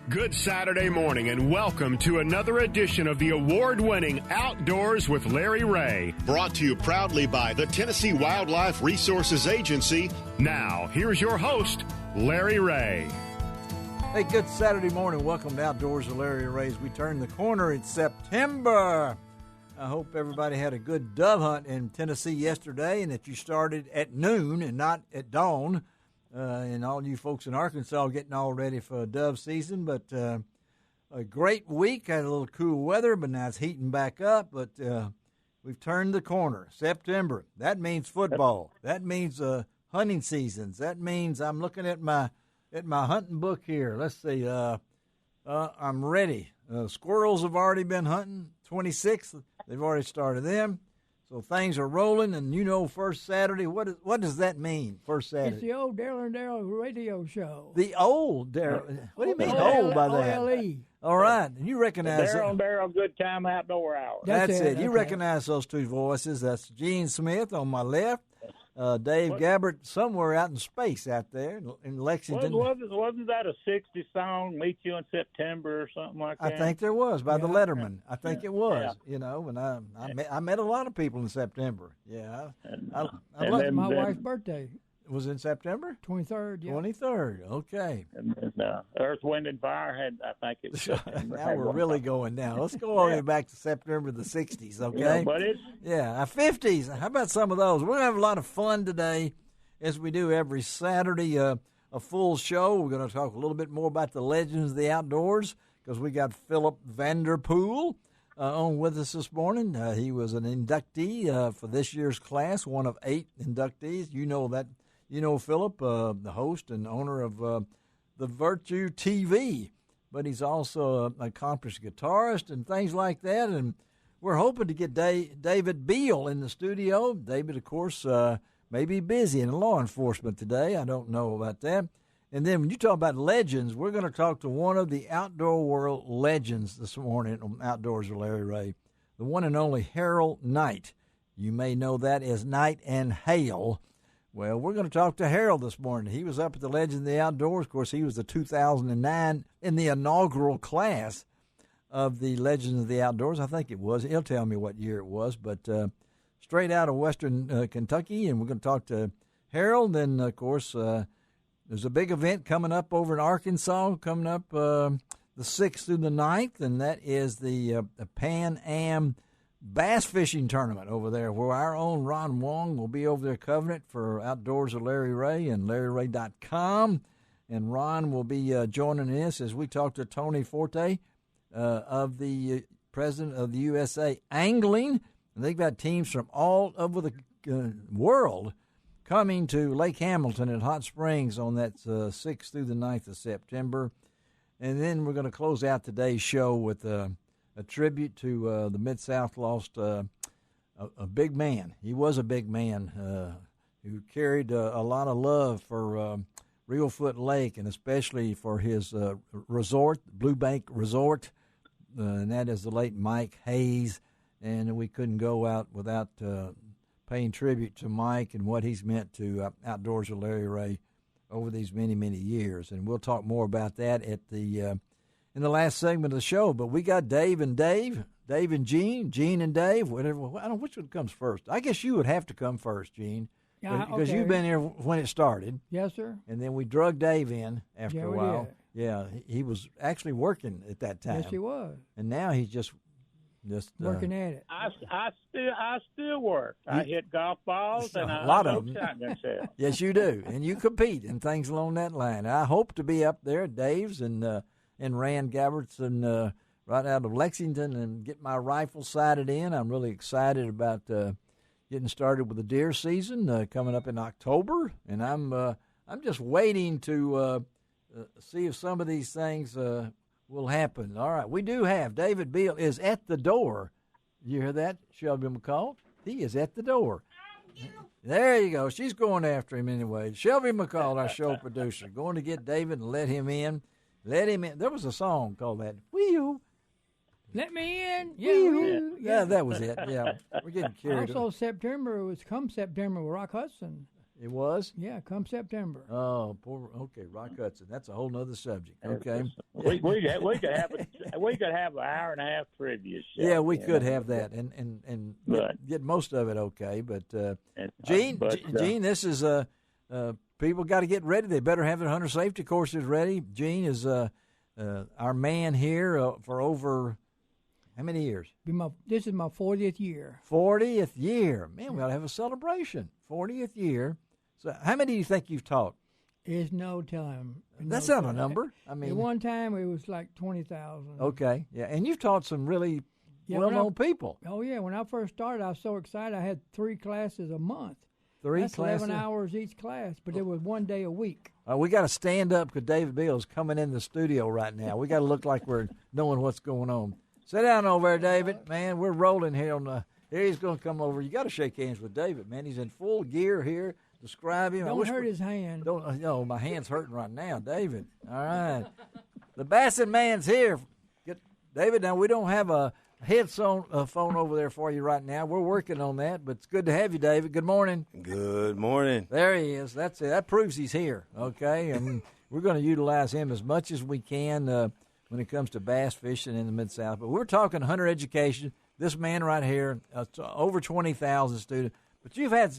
Good Saturday morning and welcome to another edition of the award-winning Outdoors with Larry Ray. Brought to you proudly by the Tennessee Wildlife Resources Agency. Now, here's your host, Larry Ray. Hey, good Saturday morning. Welcome to Outdoors with Larry Ray. As we turn the corner in September. I hope everybody had a good dove hunt in Tennessee yesterday and that you started at noon and not at dawn. And all you folks in Arkansas are getting all ready for dove season. But a great week. Had a little cool weather, but now it's heating back up. But we've turned the corner. September. That means football. That means hunting seasons. That means I'm looking at my hunting book here. Let's see. I'm ready. Squirrels have already been hunting. 26. They've already started them. So things are rolling, and you know, first Saturday, what does that mean, first Saturday? It's the old Daryl and Daryl radio show. The old Daryl. What do you mean old by that? OLE. All right. And you recognize Daryl and Daryl Good Time Outdoor Hour. That's it. You okay. recognize those two voices. That's Gene Smith on my left, Dave Gabbert somewhere out in space out there in Lexington. Wasn't that a 60 song, Meet You in September or something like that? I think there was by the Letterman. I think it was. Yeah. You know, and I met a lot of people in September. Yeah, And My wife's birthday, it was in September. 23rd. Yeah. 23rd. Okay. And Earth, Wind, and Fire had, I think it was September. Now we're really going down. Let's go all the way back to September the 60s, okay? Yeah, but it's 50s. How about some of those? We're going to have a lot of fun today, as we do every Saturday, a full show. We're going to talk a little bit more about the legends of the outdoors because we got Philip Vanderpool on with us this morning. He was an inductee for this year's class, one of 8 inductees. You know that. You know Philip, the host and owner of the Virtue TV, but he's also an accomplished guitarist and things like that. And we're hoping to get David Beal in the studio. David, of course, may be busy in law enforcement today. I don't know about that. And then when you talk about legends, we're going to talk to one of the outdoor world legends this morning on Outdoors with Larry Ray, the one and only Harold Knight. You may know that as Knight and Hale. Well, we're going to talk to Harold this morning. He was up at the Legend of the Outdoors. Of course, he was the 2009 in the inaugural class of the Legends of the Outdoors. I think it was. He'll tell me what year it was, but straight out of western Kentucky. And we're going to talk to Harold. And, of course, there's a big event coming up over in Arkansas, coming up the 6th through the 9th, and that is the Pan Am bass fishing tournament over there, where our own Ron Wong will be over there covering it for Outdoors of Larry Ray and LarryRay.com. And Ron will be joining us as we talk to Tony Forte of the president of the USA Angling. And they've got teams from all over the world coming to Lake Hamilton at Hot Springs on that 6th through the 9th of September. And then we're going to close out today's show with a tribute to the Mid-South lost a big man. He was a big man who carried a lot of love for Reelfoot Lake and especially for his resort, Blue Bank Resort, and that is the late Mike Hayes. And we couldn't go out without paying tribute to Mike and what he's meant to Outdoors with Larry Ray over these many, many years. And we'll talk more about that at the in the last segment of the show. But we got Dave and Gene, Gene and Dave, whatever. I don't know which one comes first. I guess you would have to come first, Gene, because you've been here when it started. Yes, sir. And then we drug Dave in after a while. Did. Yeah, he was actually working at that time. Yes, he was. And now he's just working at it. I still work. I hit golf balls and a lot of them. shotgun shells. Yes, you do, and you compete and things along that line. I hope to be up there at Dave's and Rand Gabbert's and right out of Lexington and get my rifle sighted in. I'm really excited about getting started with the deer season coming up in October, and I'm just waiting to see if some of these things will happen. All right, we do have David Beal is at the door. You hear that, Shelby McCall? He is at the door. There you go. She's going after him anyway. Shelby McCall, our show producer, going to get David and let him in. Let him in. There was a song called that. Wee-oo. Let me in. Wee-oo. Yeah, that was it. Yeah, we're getting carried Also, September was come September with Rock Hudson. It was? Yeah, come September. Oh, poor. Okay, Rock Hudson. That's a whole nother subject. Okay. We could have an hour and a half trivia show. Yeah, we could have that and get most of it okay. But Gene, this is people got to get ready. They better have their hunter safety courses ready. Gene is our man here for over how many years? This is my 40th year. 40th year. Man, we ought to have a celebration. 40th year. So how many do you think you've taught? There's no time. That's not a number. I mean, at one time it was like 20,000. Okay, yeah, and you've taught some really well-known people. Oh yeah, when I first started, I was so excited. I had 3 classes a month. That's 11 hours each class, but it was 1 day a week. We got to stand up because David Bill's coming in the studio right now. We got to look like we're knowing what's going on. Sit down over there, David. Man, we're rolling here on the. Here he's going to come over. You got to shake hands with David, man. He's in full gear here. Describe him. Don't hurt his hand. Don't. No, my hand's hurting right now, David. All right. The Bassett man's here. David, now we don't have a phone over there for you right now. We're working on that, but it's good to have you, David. Good morning. Good morning. There he is. That's it. That proves he's here, okay? And we're going to utilize him as much as we can when it comes to bass fishing in the Mid-South. But we're talking hunter education. This man right here, over 20,000 students. But you've had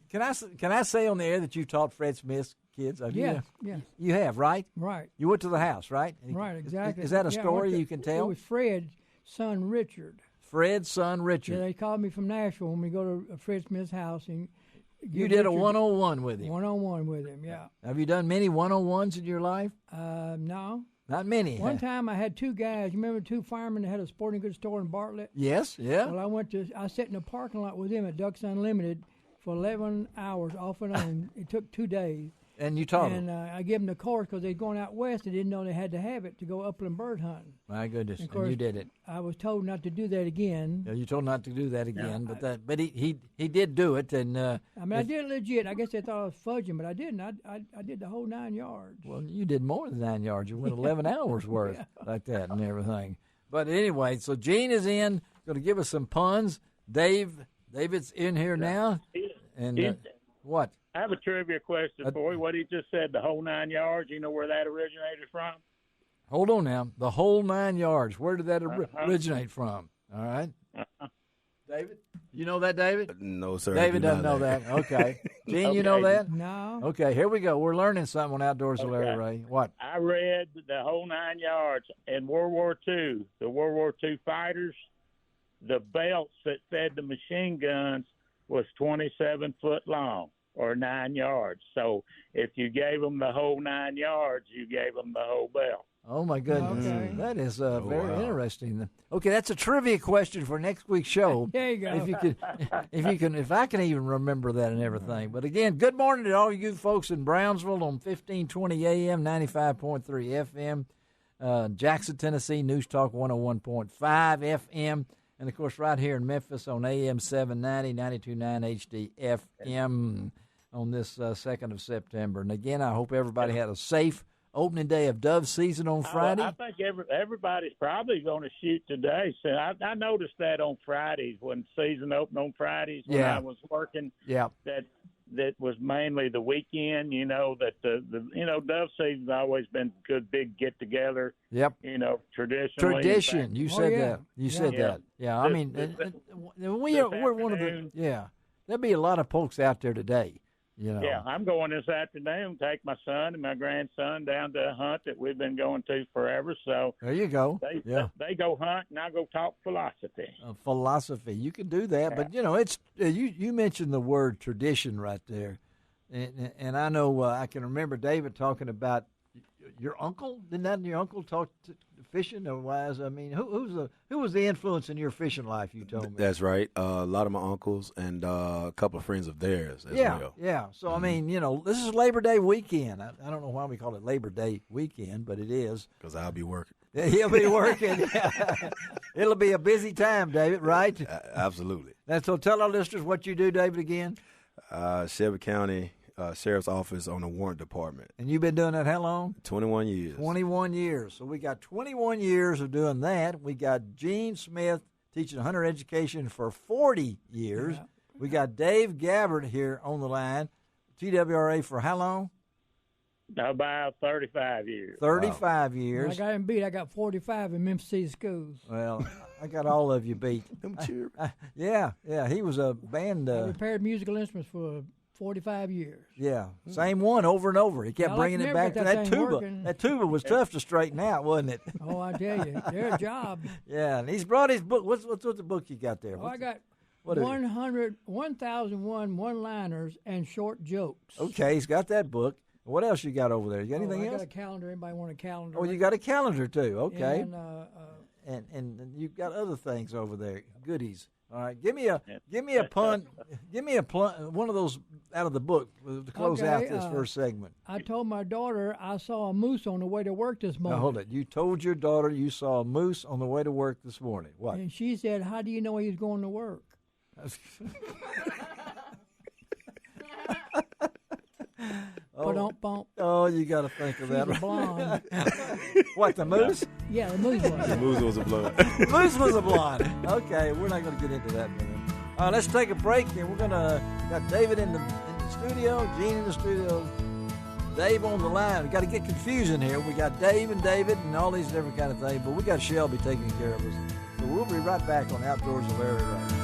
Can I say on the air that you taught Fred Smith's kids? Yes. You have, right? Right. You went to the house, right? Right, exactly. Is that a story you can tell? It was Fred's son, Richard. Fred's son, Richard. Yeah, they called me from Nashville when we go to Fred Smith's house. And you did a one-on-one with him? One-on-one with him, yeah. Have you done many one-on-ones in your life? No. Not many. One time I had 2 guys. You remember 2 firemen that had a sporting goods store in Bartlett? Yes, yeah. Well, I sat in the parking lot with them at Ducks Unlimited for 11 hours off and on. It took 2 days. And you taught them? And I gave them the course because they're going out west. They didn't know they had to have it to go upland bird hunting. My goodness, and, of course, you did it. I was told not to do that again. Yeah, you told not to do that again, but he did do it. And I did it legit. I guess they thought I was fudging, but I didn't. I did the whole 9 yards. Well, you did more than 9 yards. You went 11 hours worth like that and everything. But anyway, so Gene is in, going to give us some puns. David's in here now. And what? I have a trivia question for you. What he just said, the whole 9 yards, you know where that originated from? Hold on now. The whole 9 yards. Where did that originate from? All right. David? You know that, David? No, sir. David doesn't know that. Okay. Gene, okay. You know that? No. Okay, here we go. We're learning something on Outdoors with Larry Ray. What? I read the whole 9 yards in World War II. The World War II fighters, the belts that fed the machine guns was 27 foot long, or 9 yards. So if you gave them the whole 9 yards, you gave them the whole belt. Oh my goodness, that is very interesting. Okay, that's a trivia question for next week's show. There you go. If I can even remember that and everything. But again, good morning to all you folks in Brownsville on 1520 AM, 95.3 FM, Jackson, Tennessee, News Talk 101.5 FM. And, of course, right here in Memphis on AM 790, 92.9 HD FM on this 2nd of September. And, again, I hope everybody had a safe opening day of dove season on Friday. I think everybody's probably going to shoot today. So I noticed that on Fridays when season opened on Fridays when I was working. Yeah. That was mainly the weekend, that the dove season's always been good, big get together. Yep. Traditionally. Tradition. You said that. You said that. Yeah. I mean, we're one of the. Yeah. There'll be a lot of folks out there today. Yeah, I'm going this afternoon. Take my son and my grandson down to a hunt that we've been going to forever. So there you go. They go hunt, and I go talk philosophy. Philosophy, you can do that, but it's you mentioned the word tradition right there, and I know I can remember David talking about your uncle. Didn't your uncle talk fishing or wise? I mean, who was the influence in your fishing life? You told me. That's right. A lot of my uncles and a couple of friends of theirs as well. Yeah. So I mean, this is Labor Day weekend. I don't know why we call it Labor Day weekend, but it is because I'll be working. Yeah, he'll be working. It'll be a busy time, David. Right? Absolutely. And so, tell our listeners what you do, David. Again. Shelby County Sheriff's Office on the Warrant Department. And you've been doing that how long? 21 years. 21 years. So we got 21 years of doing that. We got Gene Smith teaching hunter education for 40 years. We got Dave Gabbard here on the line. TWRA for how long? About 35 years. 35 years. I got him beat. I got 45 in Memphis City schools. Well, I got all of you beat. Yeah. He was a band. I repaired musical instruments for 45 years. Yeah, same one over and over. He kept bringing it back to that tuba. Working. That tuba was tough to straighten out, wasn't it? Oh, I tell you, they're a job. Yeah, and he's brought his book. What's the book you got there? Oh, I got what is it? 1,001 one-liners and short jokes. Okay, he's got that book. What else you got over there? You got anything else? I got a calendar. Anybody want a calendar? Oh, you got a calendar too. Okay. And, and you've got other things over there, goodies. All right, give me a pun. Give me a pun. One of those out of the book to close out this first segment. I told my daughter I saw a moose on the way to work this morning. Now, hold it. You told your daughter you saw a moose on the way to work this morning. What? And she said, "How do you know he was going to work?" Oh, you got to think of that. She's a blonde. What, the moose? Yeah, the moose was. The moose was a blonde. Moose was a blonde. Okay, we're not going to get into that minute. Let's take a break, and we're going to got David in the studio, Gene in the studio, Dave on the line. We got to get confusing here. We got Dave and David and all these different kind of things, but we got Shelby taking care of us. So we'll be right back on Outdoors with Larry Ray.